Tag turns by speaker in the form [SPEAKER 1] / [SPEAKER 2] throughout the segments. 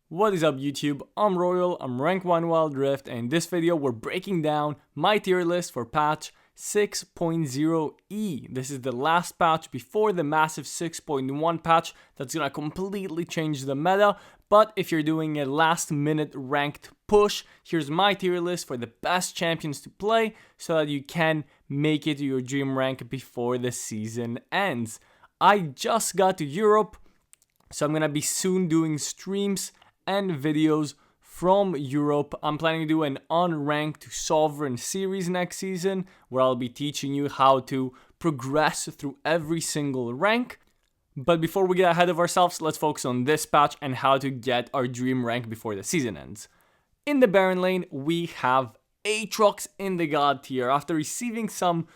[SPEAKER 1] What is up YouTube, I'm Royal, I'm rank 1 Wildrift, and in this video we're breaking down my tier list for patch 6.0e. This is the last patch before the massive 6.1 patch that's gonna completely change the meta, but if you're doing a last minute ranked push, here's my tier list for the best champions to play so that you can make it to your dream rank before the season ends. I just got to Europe, so I'm gonna be soon doing streams and videos from Europe. I'm planning to do an unranked to sovereign series next season where I'll be teaching you how to progress through every single rank. But before we get ahead of ourselves, let's focus on this patch and how to get our dream rank before the season ends. In the Baron lane, we have Aatrox in the God tier. After receiving some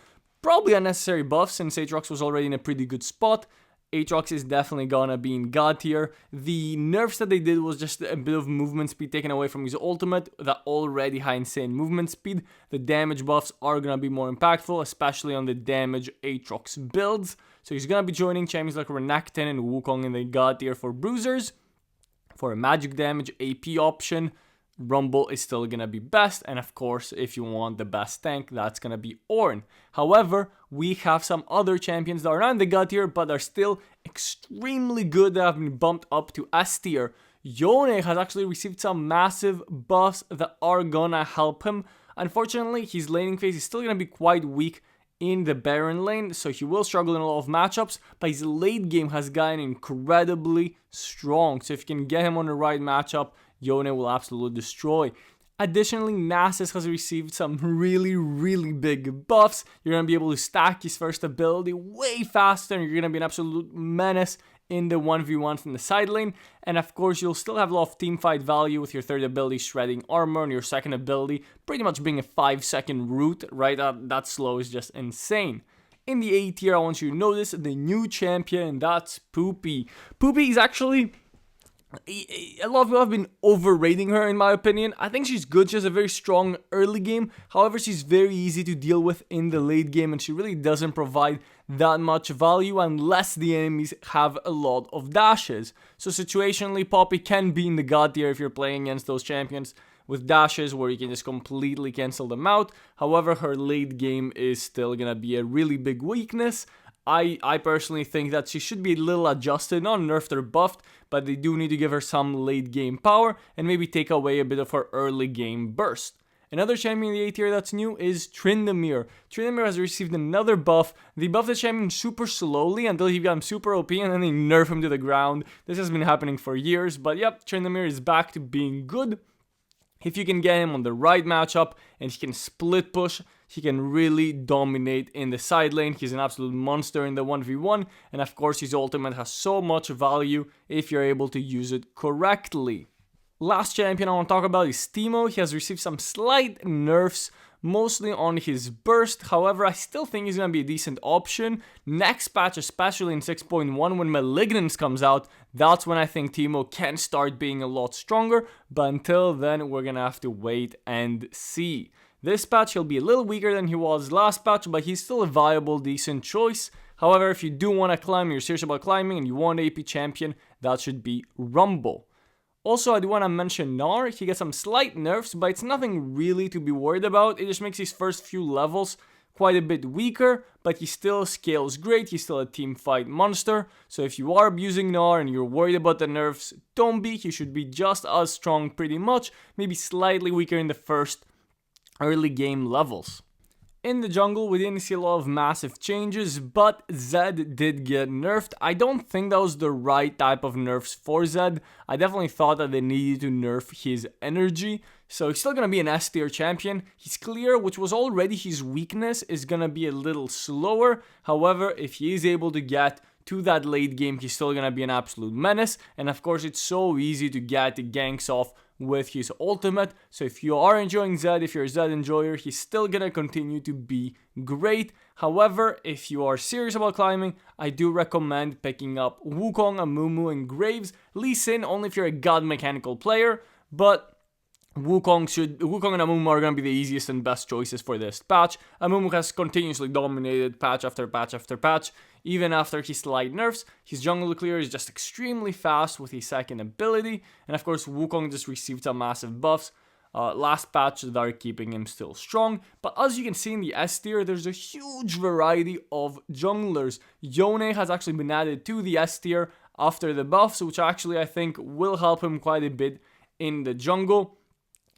[SPEAKER 1] probably unnecessary buffs since Aatrox was already in a pretty good spot, Aatrox is definitely gonna be in God tier. The nerfs that they did was just a bit of movement speed taken away from his ultimate, that already high insane movement speed. The damage buffs are gonna be more impactful, especially on the damage Aatrox builds. So he's gonna be joining champions like Renekton and Wukong in the God tier for bruisers. For a magic damage AP option, Rumble is still gonna be best, and of course, if you want the best tank, that's gonna be Ornn. However, we have some other champions that are not in the God tier, but are still extremely good that have been bumped up to S tier. Yone has actually received some massive buffs that are gonna help him. Unfortunately, his laning phase is still gonna be quite weak in the Baron lane, so he will struggle in a lot of matchups, but his late game has gotten incredibly strong. So if you can get him on the right matchup, Yone will absolutely destroy. Additionally, Nasus has received some really big buffs. You're going to be able to stack his first ability way faster, and you're going to be an absolute menace in the 1v1 from the side lane. And of course, you'll still have a lot of teamfight value with your third ability, Shredding Armor, and your second ability pretty much being a 5-second route, right? That slow is just insane. In the A tier, I want you to notice the new champion, and that's Poopy. Poopy is actually... a lot of people have been overrating her in my opinion. I think she's good. She has a very strong early game. However, she's very easy to deal with in the late game, and she really doesn't provide that much value unless the enemies have a lot of dashes. So situationally, Poppy can be in the God tier if you're playing against those champions with dashes where you can just completely cancel them out. However, her late game is still gonna be a really big weakness. I personally think that she should be a little adjusted, not nerfed or buffed, but they do need to give her some late game power and maybe take away a bit of her early game burst. Another champion in the A tier that's new is Tryndamere. Tryndamere has received another buff. They buffed the champion super slowly until he got super OP, and then they nerf him to the ground. This has been happening for years, but yep, Tryndamere is back to being good. If you can get him on the right matchup and he can split push, he can really dominate in the side lane. He's an absolute monster in the 1v1, and of course his ultimate has so much value if you're able to use it correctly. Last champion I want to talk about is Teemo. He has received some slight nerfs, mostly on his burst. However, I still think he's going to be a decent option. Next patch, especially in 6.1, when Malignance comes out, that's when I think Teemo can start being a lot stronger. But until then, we're going to have to wait and see. This patch, he'll be a little weaker than he was last patch, but he's still a viable, decent choice. However, if you do want to climb, you're serious about climbing, and you want an AP champion, that should be Rumble. Also, I do want to mention Gnar. He gets some slight nerfs, but it's nothing really to be worried about. It just makes his first few levels quite a bit weaker, but he still scales great. He's still a team fight monster. So if you are abusing Gnar and you're worried about the nerfs, don't be. He should be just as strong pretty much, maybe slightly weaker in the first early game levels. In the jungle, we didn't see a lot of massive changes, but Zed did get nerfed. I don't think that was the right type of nerfs for Zed. I definitely thought that they needed to nerf his energy. So he's still going to be an S tier champion. His clear, which was already his weakness, is going to be a little slower. However, if he is able to get to that late game, he's still going to be an absolute menace. And of course, it's so easy to get the ganks off with his ultimate. So if you are enjoying Zed, if you're a Zed enjoyer, he's still gonna continue to be great. However, if you are serious about climbing, I do recommend picking up Wukong, Amumu, and Graves. Lee Sin only if you're a god mechanical player, but Wukong and Amumu are going to be the easiest and best choices for this patch. Amumu has continuously dominated patch after patch after patch. Even after his slight nerfs, his jungle clear is just extremely fast with his second ability. And of course, Wukong just received some massive buffs last patch that are keeping him still strong. But as you can see in the S tier, there's a huge variety of junglers. Yone has actually been added to the S tier after the buffs, which actually I think will help him quite a bit in the jungle,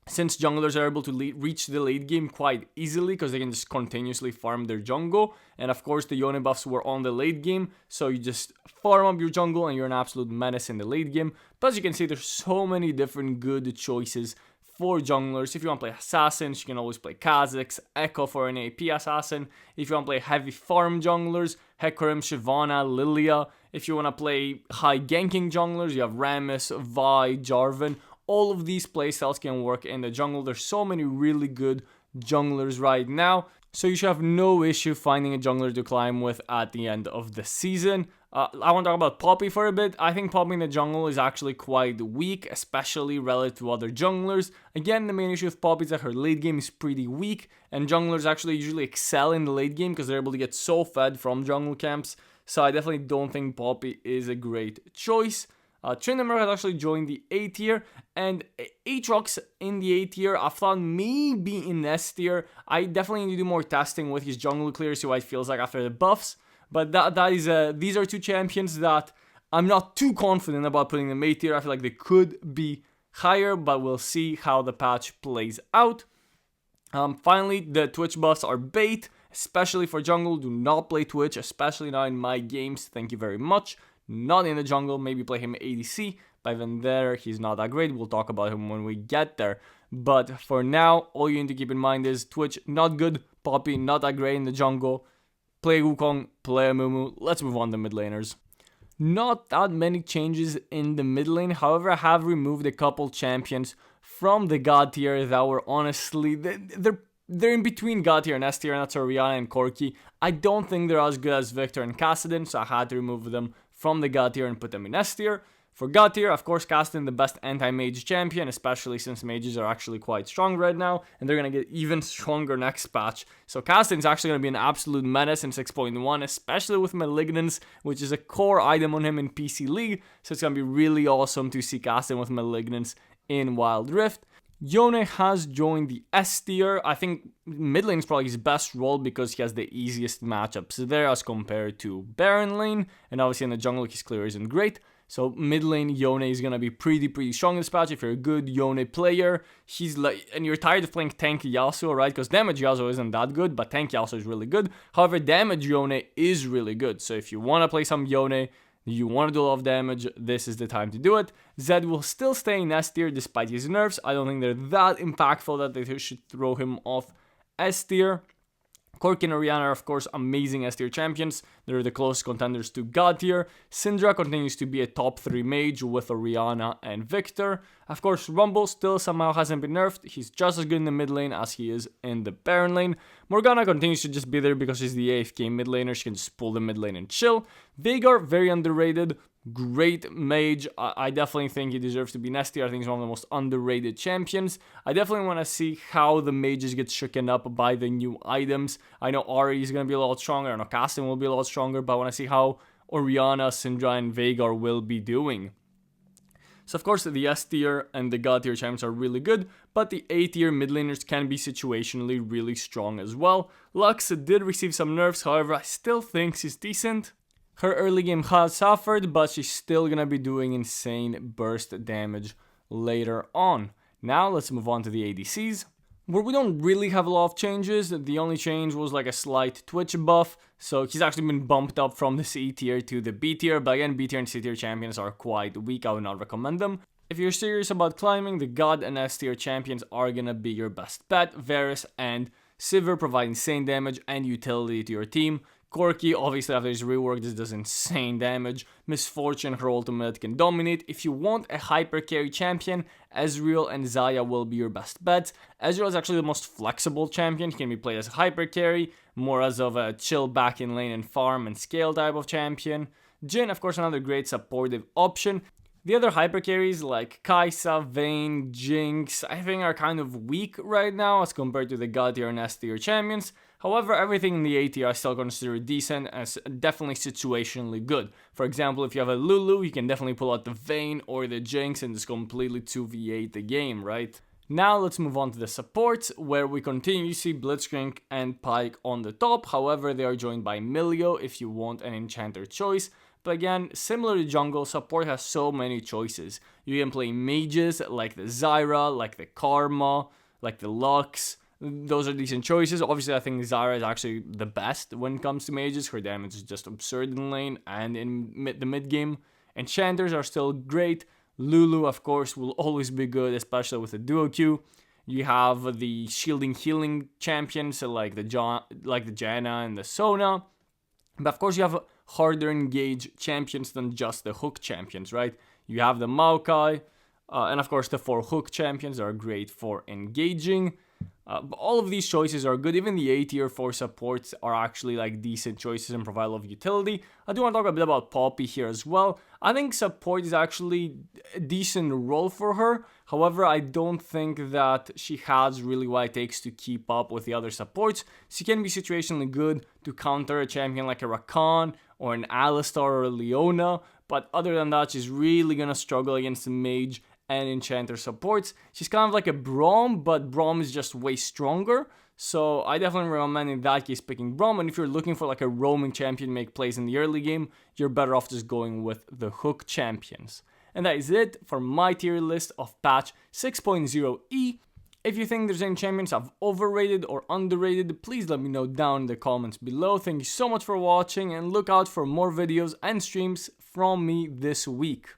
[SPEAKER 1] since junglers are able to reach the late game quite easily because they can just continuously farm their jungle. And of course the Yone buffs were on the late game, so you just farm up your jungle and you're an absolute menace in the late game. But as you can see, there's so many different good choices for junglers. If you want to play assassins, you can always play Kha'Zix, Echo for an AP assassin. If you want to play heavy farm junglers, Hecarim, Shyvana, Lilia. If you want to play high ganking junglers, you have Rammus, Vi, Jarvan. All of these playstyles can work in the jungle. There's so many really good junglers right now, so you should have no issue finding a jungler to climb with at the end of the season. I want to talk about Poppy for a bit. I think Poppy in the jungle is actually quite weak, especially relative to other junglers. Again, the main issue with Poppy is that her late game is pretty weak, and junglers actually usually excel in the late game because they're able to get so fed from jungle camps. So I definitely don't think Poppy is a great choice. Tryndamere has actually joined the A tier, and Aatrox in the A tier, I thought maybe in S tier. I definitely need to do more testing with his jungle clear, see what it feels like after the buffs. But these are two champions that I'm not too confident about putting them A tier. I feel like they could be higher, but we'll see how the patch plays out. Finally, the Twitch buffs are bait, especially for jungle. Do not play Twitch, especially not in my games. Thank you very much. Not in the jungle, maybe play him ADC, but even there, he's not that great. We'll talk about him when we get there. But for now, all you need to keep in mind is Twitch, not good. Poppy, not that great in the jungle. Play Wukong, play Amumu. Let's move on to mid laners. Not that many changes in the mid lane. However, I have removed a couple champions from the God tier that were honestly, they're in between God tier and S tier, and that's Orianna and Corki. I don't think they're as good as Victor and Kassadin, so I had to remove them from the God tier and put them in S tier. For God tier, of course, Kassadin, the best anti-mage champion, especially since mages are actually quite strong right now, and they're going to get even stronger next patch. So Kassadin's actually going to be an absolute menace in 6.1, especially with Malignance, which is a core item on him in PC League, so it's going to be really awesome to see Kassadin with Malignance in Wild Rift. Yone has joined the S tier. I think mid lane is probably his best role because he has the easiest matchups there as compared to Baron lane. And obviously in the jungle, his clear isn't great. So mid lane, Yone is going to be pretty strong in this patch. If you're a good Yone player, and you're tired of playing tank Yasuo, right? Because damage Yasuo isn't that good, but tank Yasuo is really good. However, damage Yone is really good. So if you want to play some Yone, you want to do a lot of damage, this is the time to do it. Zed will still stay in S tier despite his nerfs. I don't think they're that impactful that they should throw him off S tier. Corki and Orianna are, of course, amazing S tier champions. They're the closest contenders to God tier. Syndra continues to be a top 3 mage with Orianna and Victor. Of course, Rumble still somehow hasn't been nerfed. He's just as good in the mid lane as he is in the Baron lane. Morgana continues to just be there because she's the AFK mid laner. She can just pull the mid lane and chill. Veigar, very underrated. Great mage. I definitely think he deserves to be S tier. I think he's one of the most underrated champions. I definitely want to see how the mages get shaken up by the new items. I know Ahri is going to be a lot stronger. I know Kassadin will be a lot stronger, but I want to see how Orianna, Syndra, and Veigar will be doing. So of course the S tier and the God tier champions are really good, but the A tier mid laners can be situationally really strong as well. Lux did receive some nerfs, however I still think she's decent. Her early game has suffered, but she's still gonna be doing insane burst damage later on. Now let's move on to the ADCs, where we don't really have a lot of changes. The only change was like a slight Twitch buff, so he's actually been bumped up from the C tier to the B tier, but again, B tier and C tier champions are quite weak. I would not recommend them. If you're serious about climbing, the God and S tier champions are gonna be your best bet. Varus and Sivir provide insane damage and utility to your team. Corki, obviously after his rework, this does insane damage. Misfortune, her ultimate can dominate. If you want a hyper carry champion, Ezreal and Xayah will be your best bets. Ezreal is actually the most flexible champion. He can be played as a hyper carry, more as of a chill back in lane and farm and scale type of champion. Jhin, of course, another great supportive option. The other hyper carries like Kai'Sa, Vayne, Jinx, I think are kind of weak right now as compared to the God tier and S tier champions. However, everything in the A tier I still consider decent and definitely situationally good. For example, if you have a Lulu, you can definitely pull out the Vayne or the Jinx and just completely 2v8 the game, right? Now let's move on to the supports, where we continue to see Blitzcrank and Pyke on the top. However, they are joined by Milio if you want an enchanter choice. But again, similar to jungle, support has so many choices. You can play mages like the Zyra, like the Karma, like the Lux. Those are decent choices. Obviously, I think Zyra is actually the best when it comes to mages. Her damage is just absurd in lane and in the mid game. Enchanters are still great. Lulu, of course, will always be good, especially with the duo Q. You have the shielding healing champions like the Janna and the Sona. But of course, you have harder engage champions than just the hook champions, right? You have the Maokai, and of course the 4 hook champions are great for engaging. But all of these choices are good. Even the A tier 4 supports are actually like decent choices and provide a lot of utility. I do want to talk a bit about Poppy here as well. I think support is actually a decent role for her. However, I don't think that she has really what it takes to keep up with the other supports. She can be situationally good to counter a champion like a Rakan or an Alistar or a Leona. But other than that, she's really going to struggle against the mage and enchanter supports. She's kind of like a Braum, but Braum is just way stronger. So I definitely recommend in that case picking Braum. And if you're looking for like a roaming champion make plays in the early game, you're better off just going with the hook champions. And that is it for my tier list of patch 6.0e. If you think there's any champions I've overrated or underrated, please let me know down in the comments below. Thank you so much for watching and look out for more videos and streams from me this week.